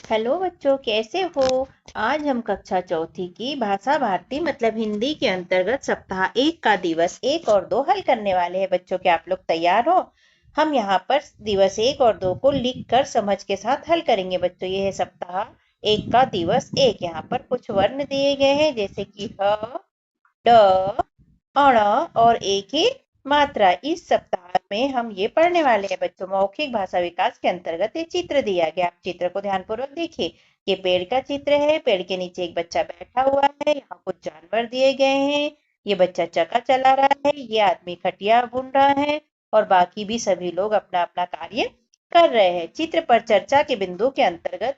Hello बच्चों, कैसे हो। आज हम कक्षा चौथी की भाषा भारती मतलब हिंदी के अंतर्गत सप्ताह एक का दिवस एक और दो हल करने वाले हैं। बच्चों, क्या आप लोग तैयार हो। हम यहाँ पर दिवस एक और दो को लिख कर समझ के साथ हल करेंगे। बच्चों, ये है सप्ताह एक का दिवस एक। यहाँ पर कुछ वर्ण दिए गए हैं जैसे कि ह, ड, अण और एक ही मात्रा। इस सप्ताह में हम ये पढ़ने वाले हैं। बच्चों, मौखिक भाषा विकास के अंतर्गत ये चित्र दिया गया। आप चित्र को ध्यानपूर्वक देखिए। ये पेड़ का चित्र है। पेड़ के नीचे एक बच्चा बैठा हुआ है। यहाँ कुछ जानवर दिए गए हैं। ये बच्चा चक्का चला रहा है। ये आदमी खटिया बुन रहा है और बाकी भी सभी लोग अपना अपना कार्य कर रहे हैं। चित्र पर चर्चा के बिंदु के अंतर्गत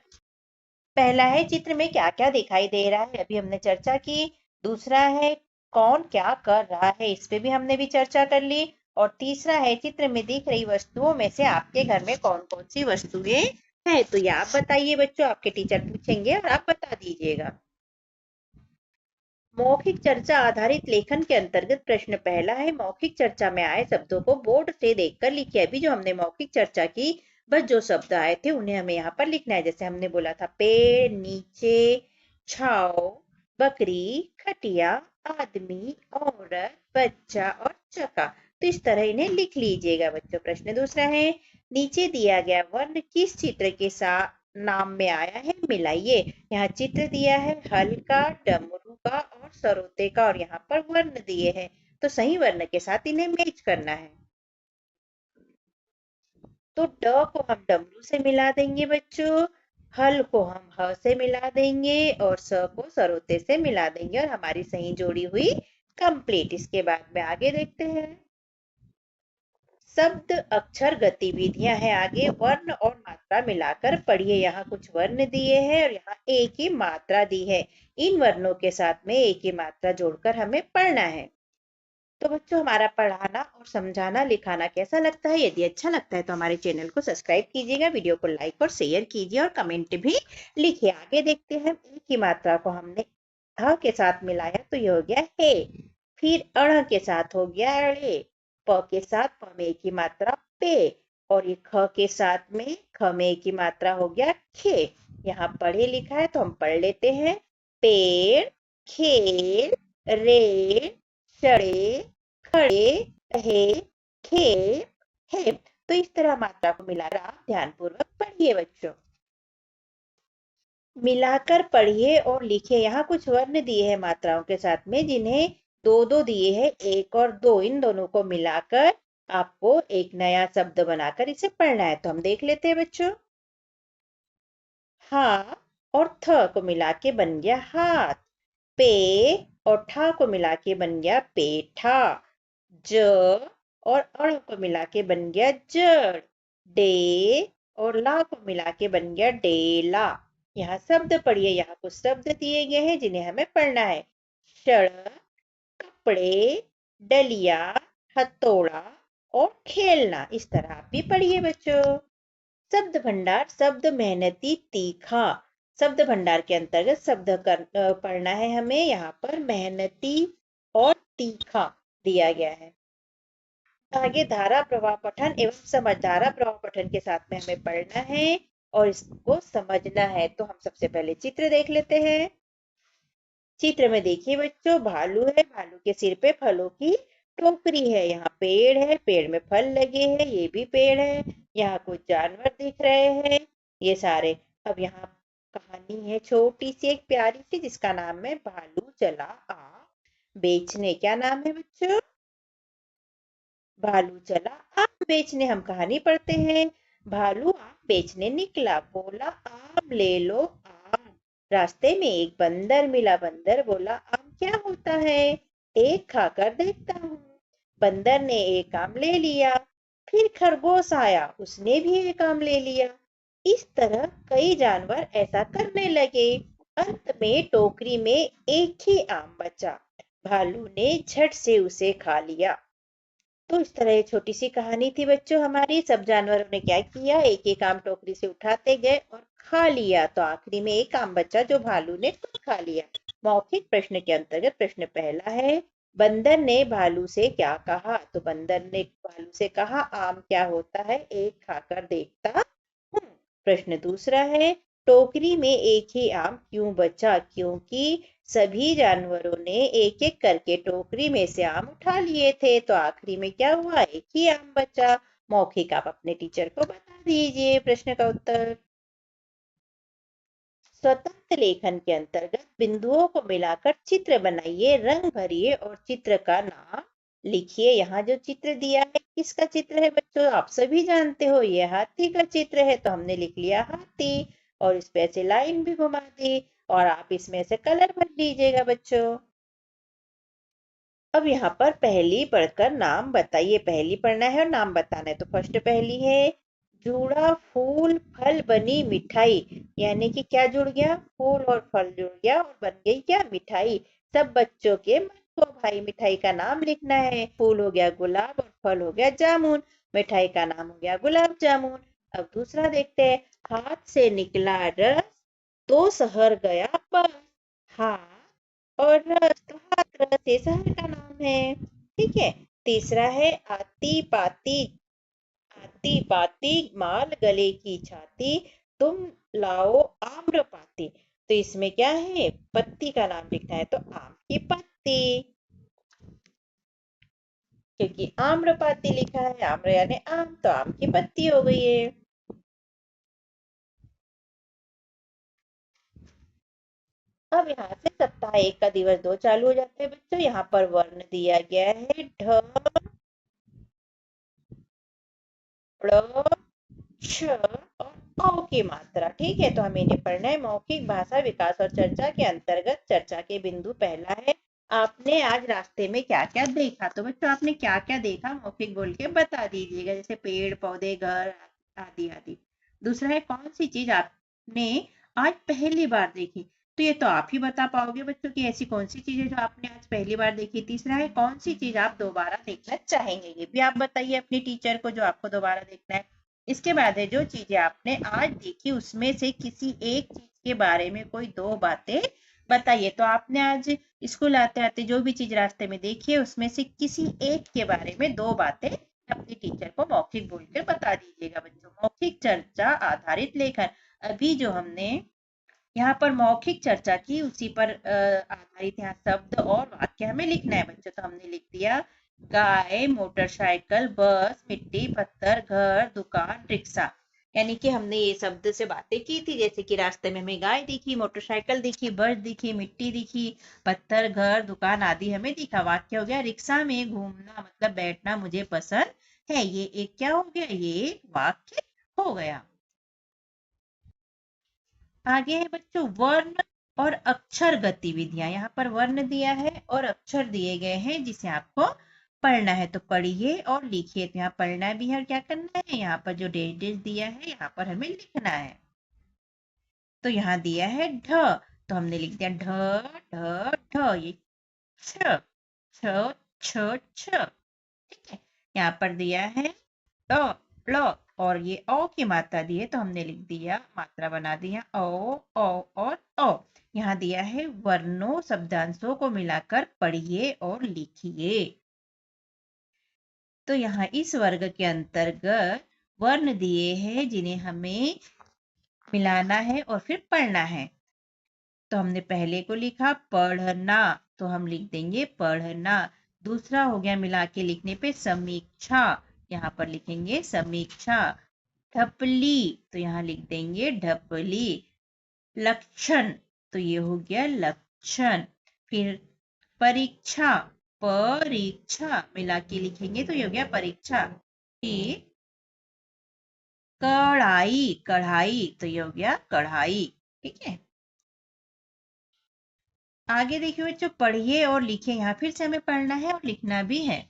पहला है चित्र में क्या क्या दिखाई दे रहा है, अभी हमने चर्चा की। दूसरा है कौन क्या कर रहा है, इस पे भी हमने भी चर्चा कर ली। और तीसरा है चित्र में दिख रही वस्तुओं में से आपके घर में कौन कौन सी वस्तुएं हैं। तो ये आप बताइए बच्चों, आपके टीचर पूछेंगे और आप बता दीजिएगा। मौखिक चर्चा आधारित लेखन के अंतर्गत प्रश्न पहला है, मौखिक चर्चा में आए शब्दों को बोर्ड से देखकर लिखिए। अभी जो हमने मौखिक चर्चा की, बस जो शब्द आए थे उन्हें हमें यहाँ पर लिखना है। जैसे हमने बोला था पेड़, नीचे, छाव, बकरी, खटिया, आदमी, औरत, बच्चा और चका। तो इस तरह इन्हें लिख लीजिएगा बच्चों। प्रश्न दूसरा है, नीचे दिया गया वर्ण किस चित्र के साथ नाम में आया है, मिलाइए। यहाँ चित्र दिया है हल का, डमरू का और सरोते का और यहाँ पर वर्ण दिए हैं, तो सही वर्ण के साथ इन्हें मैच करना है। तो ड को हम डमरू से मिला देंगे बच्चों, हल को हम ह से मिला देंगे और स को सरोते से मिला देंगे और हमारी सही जोड़ी हुई कंप्लीट। इसके बाद में आगे देखते हैं। शब्द अक्षर गतिविधियां हैं आगे, वर्ण और मात्रा मिलाकर पढ़िए। यहाँ कुछ वर्ण दिए हैं और यहाँ एक ही मात्रा दी है। इन वर्णों के साथ में एक ही मात्रा जोड़कर हमें पढ़ना है। तो बच्चों, हमारा पढ़ाना और समझाना लिखाना कैसा लगता है। यदि अच्छा लगता है तो हमारे चैनल को सब्सक्राइब कीजिएगा, वीडियो को लाइक और शेयर कीजिए और कमेंट भी लिखिए। आगे देखते हैं। एक ही मात्रा को हमने ह के साथ मिलाया तो ये हो गया हे। फिर अण के साथ हो गया ड़े। प के साथ प में एक ही मात्रा पे। और ये ख के साथ में ख में एक ही मात्रा हो गया खे। यहाँ पढ़े लिखा है तो हम पढ़ लेते हैं। पेड़, खेल, रेल, चढ़े, खड़े, रहे, खे, है। तो इस तरह मात्रा को मिलाकर आप ध्यानपूर्वक पढ़िए बच्चों। मिलाकर पढ़िए और लिखिए। यहाँ कुछ वर्ण दिए हैं मात्राओं के साथ में, जिन्हें दो दो दिए हैं, एक और दो, इन दोनों को मिलाकर आपको एक नया शब्द बनाकर इसे पढ़ना है। तो हम देख लेते हैं बच्चों। हा और थ को मिला के बन गया हाथ। पे और ठा को मिला के बन गया पेठा। ज और अण को मिला के बन गया जड़। डे और ला को मिला के बन गया डेला। यहाँ शब्द पढ़िए। यहाँ कुछ शब्द दिए गए हैं जिन्हें हमें पढ़ना है। सड़क, कपड़े, डलिया, हथौड़ा और खेलना। इस तरह आप भी पढ़िए बच्चों। शब्द भंडार, शब्द मेहनती, तीखा। शब्द भंडार के अंतर्गत शब्द पढ़ना है हमें। यहाँ पर मेहनती और तीखा दिया गया है। आगे धारा प्रवाह पठन एवं समझ। धारा प्रवाह पठन के साथ में हमें पढ़ना है और इसको समझना है। तो हम सबसे पहले चित्र देख लेते हैं। चित्र में देखिए बच्चों, भालू है। भालू के सिर पे फलों की टोकरी है। यहाँ पेड़ है, पेड़ में फल लगे हैं, ये भी पेड़ है। यहाँ कुछ जानवर दिख रहे हैं, ये सारे। अब यहाँ कहानी है छोटी सी, एक प्यारी सी, जिसका नाम है भालू चला आम बेचने। क्या नाम है बच्चों? भालू चला आम बेचने। हम कहानी पढ़ते हैं। भालू आम बेचने निकला, बोला आम ले लो आम। रास्ते में एक बंदर मिला, बंदर बोला आम क्या होता है, एक खाकर देखता हूँ। बंदर ने एक आम ले लिया। फिर खरगोश आया, उसने भी एक आम ले लिया। इस तरह कई जानवर ऐसा करने लगे। अंत में टोकरी में एक ही आम बचा। भालू ने झट से उसे खा लिया। तो इस तरह ये छोटी सी कहानी थी बच्चों हमारी। सब जानवरों ने क्या किया, एक एक आम टोकरी से उठाते गए और खा लिया। तो आखिरी में एक आम बचा जो भालू ने खुद खा लिया। मौखिक प्रश्न के अंतर्गत प्रश्न पहला है, बंदर ने भालू से क्या कहा। तो बंदर ने भालू से कहा आम क्या होता है, एक खाकर देखता हूँ। प्रश्न दूसरा है, टोकरी में एक ही आम क्यों बचा? क्योंकि सभी जानवरों ने एक एक करके टोकरी में से आम उठा लिए थे, तो आखिरी में क्या हुआ? एक ही आम बचा। मौखिक आप अपने टीचर को बता दीजिए प्रश्न का उत्तर। स्वतंत्र लेखन के अंतर्गत बिंदुओं को मिलाकर चित्र बनाइए, रंग भरिए और चित्र का नाम लिखिए। यहाँ जो चित्र दिया है किसका चित्र है बच्चों? आप सभी जानते हो ये हाथी का चित्र है, तो हमने लिख लिया हाथी और इस पे ऐसे लाइन भी घुमा दी और आप इसमें से कलर भर लीजिएगा बच्चों। अब यहाँ पर पहली पढ़कर नाम बताइए। पहली पढ़ना है और नाम बताना है। तो फर्स्ट पहली है, जुड़ा फूल फल बनी मिठाई। यानी कि क्या जुड़ गया? फूल और फल जुड़ गया और बन गई क्या? मिठाई। सब बच्चों के मन को भाई मिठाई का नाम लिखना है। फूल हो गया गुलाब और फल हो गया जामुन। मिठाई का नाम हो गया गुलाब जामुन। अब दूसरा देखते हैं, हाथ से निकला रस तो शहर गया बस। हाथ और रस, तो हाथरस ये शहर का नाम है। ठीक है। तीसरा है, आती पाती माल गले की छाती, तुम लाओ आम्रपाती। तो इसमें क्या है? पत्ती का नाम लिखना है, तो आम की पत्ती, क्योंकि आम्रपाती लिखा है, आम्र यानी आम, तो आम की पत्ती हो गई है। अब यहाँ से सप्ताह 1 का दिवस 2 चालू हो जाते हैं बच्चों। यहाँ पर वर्ण दिया गया है ढ, ड़, छ और औ की मात्रा। ठीक है, तो हमें इन्हें पढ़ना है। मौखिक भाषा विकास और चर्चा के अंतर्गत चर्चा के बिंदु पहला है, आपने आज रास्ते में क्या क्या देखा? तो बच्चों आपने क्या क्या देखा मौखिक बोल के बता दीजिएगा, जैसे पेड़ पौधे घर आदि आदि। दूसरा है, कौन सी चीज आपने आज पहली बार देखी? तो ये तो आप ही बता पाओगे बच्चों की ऐसी कौन सी चीज है जो आपने आज पहली बार देखी। तीसरा है, कौन सी चीज आप दोबारा देखना चाहेंगे? ये भी आप बताइए अपनी टीचर को जो आपको दोबारा देखना है। इसके बाद है, जो चीजें आपने आज देखी उसमें से किसी एक चीज के बारे में कोई 2 बातें बताइए। तो आपने आज स्कूल आते आते जो भी चीज रास्ते में देखी है उसमें से किसी एक के बारे में 2 बातें अपनी टीचर को मौखिक बोलकर बता दीजिएगा बच्चों। मौखिक चर्चा आधारित लेखन, अभी जो हमने यहाँ पर मौखिक चर्चा की उसी पर आधारित यहाँ शब्द और वाक्य हमें लिखना है बच्चों। तो हमने लिख दिया, गाय, मोटरसाइकिल, बस, मिट्टी, पत्थर, घर, दुकान, रिक्शा। यानी कि हमने ये शब्द से बातें की थी, जैसे कि रास्ते में हमें गाय दिखी, मोटरसाइकिल दिखी, बस दिखी, मिट्टी दिखी, पत्थर, घर, दुकान आदि हमें दिखा। वाक्य हो गया, रिक्शा में घूमना मतलब बैठना मुझे पसंद है। ये एक क्या हो गया? ये एक वाक्य हो गया। आगे है बच्चों वर्ण और अक्षर गतिविधियां। यहाँ पर वर्ण दिया है और अक्षर दिए गए हैं जिसे आपको पढ़ना है। तो पढ़िए और लिखिए। तो यहाँ पढ़ना भी है और क्या करना है, यहाँ पर जो डेज डेज दिया है यहाँ पर हमें लिखना है। तो यहाँ दिया है ढ, तो हमने लिख दिया ढ ढ ढ। ये छ छ छ छ। ठीक है। यहाँ पर दिया है ट ल और ये ओ की मात्रा दी है, तो हमने लिख दिया, मात्रा बना दिया ओ और ओ। यहाँ दिया है वर्णों शब्दांशों को मिलाकर पढ़िए और लिखिए। तो यहाँ इस वर्ग के अंतर्गत वर्ण दिए हैं जिन्हें हमें मिलाना है और फिर पढ़ना है। तो हमने पहले को लिखा पढ़ना, तो हम लिख देंगे पढ़ना। दूसरा हो गया मिला के लिखने पे समीक्षा, यहाँ पर लिखेंगे समीक्षा। ढपली, तो यहाँ लिख देंगे ढपली। लक्षण, तो ये हो गया लक्षण। फिर परीक्षा, परीक्षा मिला के लिखेंगे तो ये हो गया परीक्षा। फिर कढ़ाई, कढ़ाई, तो ये हो गया कढ़ाई। ठीक है। आगे देखिए बच्चों, पढ़िए और लिखिए। यहाँ फिर से हमें पढ़ना है और लिखना भी है।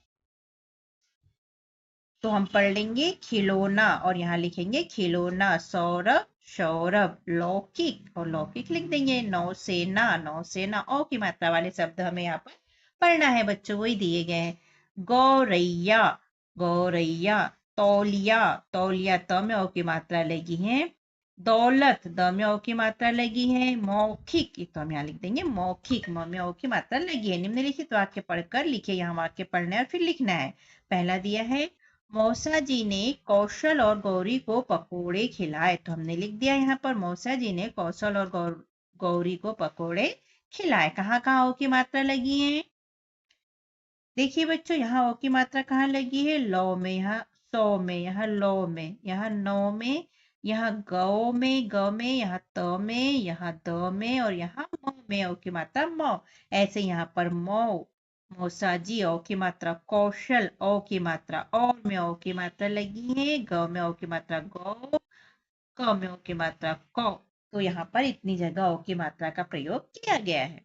तो हम पढ़ लेंगे खिलौना और यहाँ लिखेंगे खिलौना। सौरभ, सौरभ। लौकिक और लौकिक लिख देंगे। नौसेना, नौसेना। ओ की मात्रा वाले शब्द हमें यहाँ पर पढ़ना है बच्चों, वही दिए गए हैं। गौरैया, गौरैया। तौलिया, तौलिया। त में ओ की मात्रा लगी है। दौलत, द में ओ की मात्रा लगी है। मौखिक, तो हम यहाँ लिख देंगे मौखिक, म में ओ की मात्रा लगी है। निम्नलिखित वाक्य पढ़कर लिखिए। यहाँ वाक्य पढ़ना है और फिर लिखना है। पहला दिया है, मौसा जी ने कौशल और गौरी को पकोड़े खिलाए। तो हमने लिख दिया यहाँ पर मौसा जी ने कौशल और गौरी को पकोड़े खिलाए। कहाँ कहाँ ओ की मात्रा लगी है? देखिए बच्चों, यहाँ ओ की मात्रा कहाँ लगी है? लौ में, यहाँ सौ में, यहाँ लो में, यहाँ नौ में, यहाँ गौ में, ग में, यहाँ त में, यहाँ द में और यहाँ म में ओ की मात्रा म। ऐसे यहाँ पर मौ, मौसा जी ओ की मात्रा कौशल, ओ की मात्रा और में ओ की मात्रा लगी है, ग में ओ की मात्रा गौ, क में ओ की मात्रा कौ। तो यहाँ पर इतनी जगह ओ की मात्रा का प्रयोग किया गया है।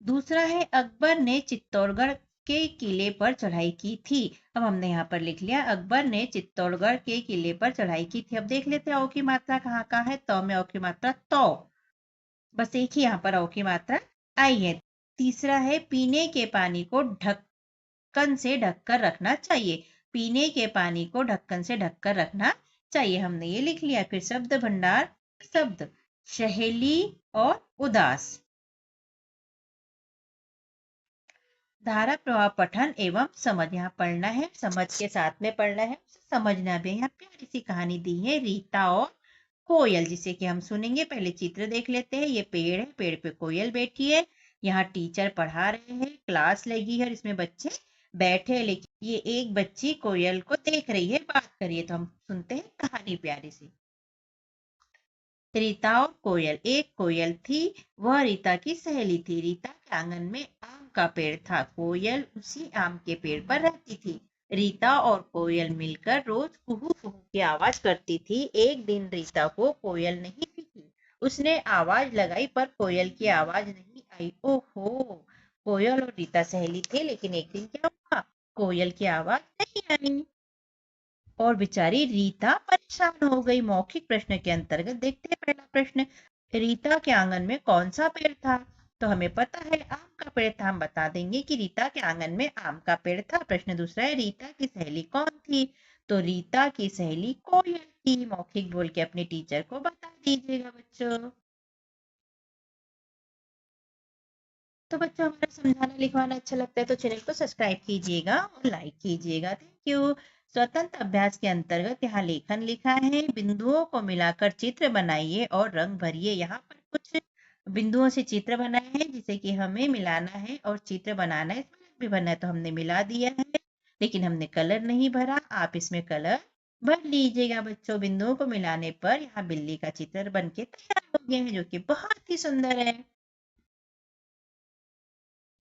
दूसरा है अकबर ने चित्तौड़गढ़ के किले पर चढ़ाई की थी। अब हमने यहाँ पर लिख लिया अकबर ने चित्तौड़गढ़ के किले पर चढ़ाई की थी। अब देख लेते हैं औ की मात्रा कहाँ कहाँ है। तो में औ की मात्रा तो, बस एक ही यहाँ पर औ की मात्रा आई है। तीसरा है पीने के पानी को ढक्कन से ढककर रखना चाहिए। पीने के पानी को ढक्कन से ढककर रखना चाहिए, हमने ये लिख लिया। फिर शब्द भंडार शब्द सहेली और उदास। धारा प्रवाह पठन एवं समझ, यहाँ पढ़ना है, समझ के साथ में पढ़ना है, समझना भी है। यहाँ प्यारी सी कहानी दी है रीता और कोयल, जिसे कि हम सुनेंगे। पहले चित्र देख लेते हैं। ये पेड़ है, पेड़ पे कोयल बैठी है। यहाँ टीचर पढ़ा रहे हैं, क्लास लगी है और इसमें बच्चे बैठे हैं, लेकिन ये एक बच्ची कोयल को देख रही है, बात करिए। तो हम सुनते हैं कहानी प्यारी सी। रीता और कोयल। एक कोयल थी, वह रीता की सहेली थी। रीता के आंगन में आम का पेड़ था। कोयल उसी आम के पेड़ पर रहती थी। रीता और कोयल मिलकर रोज कुहू कुहू की आवाज करती थी। एक दिन रीता को कोयल नहीं दिखी। उसने आवाज लगाई पर कोयल की आवाज नहीं आई। ओहो, कोयल और रीता सहेली थे, लेकिन एक दिन क्या हुआ, कोयल की आवाज नहीं आई और बेचारी रीता परेशान हो गई। मौखिक प्रश्न के अंतर्गत देखते हैं पहला प्रश्न, रीता के आंगन में कौन सा पेड़ था? तो हमें पता है आम का पेड़ था। हम बता देंगे कि रीता के आंगन में आम का पेड़ था। प्रश्न दूसरा है रीता की सहेली कौन थी? तो रीता की सहेली कोयल थी। मौखिक बोल के अपने टीचर को बता दीजिएगा बच्चों। तो बच्चों, हमारा समझाना लिखवाना अच्छा लगता है तो चैनल को सब्सक्राइब कीजिएगा और लाइक कीजिएगा। Thank you. स्वतंत्र अभ्यास के अंतर्गत यहाँ लेखन लिखा है। बिंदुओं को मिलाकर चित्र बनाइए और रंग भरिए। यहाँ पर कुछ बिंदुओं से चित्र बनाए हैं जिसे कि हमें मिलाना है और चित्र बनाना है। इसमें रंग भी भरना है तो हमने मिला दिया है, लेकिन हमने कलर नहीं भरा। आप इसमें कलर भर लीजिएगा बच्चों। बिंदुओं को मिलाने पर यहाँ बिल्ली का चित्र बन के तैयार हो गया है, जो कि बहुत ही सुंदर है।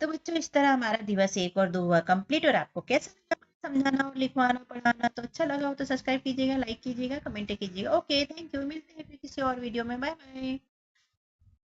तो बच्चों, इस तरह हमारा दिवस 1 और 2 हुआ कंप्लीट। और आपको कैसा लगा समझाना और लिखवाना पढ़ाना? तो अच्छा लगा हो तो सब्सक्राइब कीजिएगा, लाइक कीजिएगा, कमेंट कीजिएगा। Okay, thank you. मिलते हैं फिर किसी और वीडियो में। Bye bye.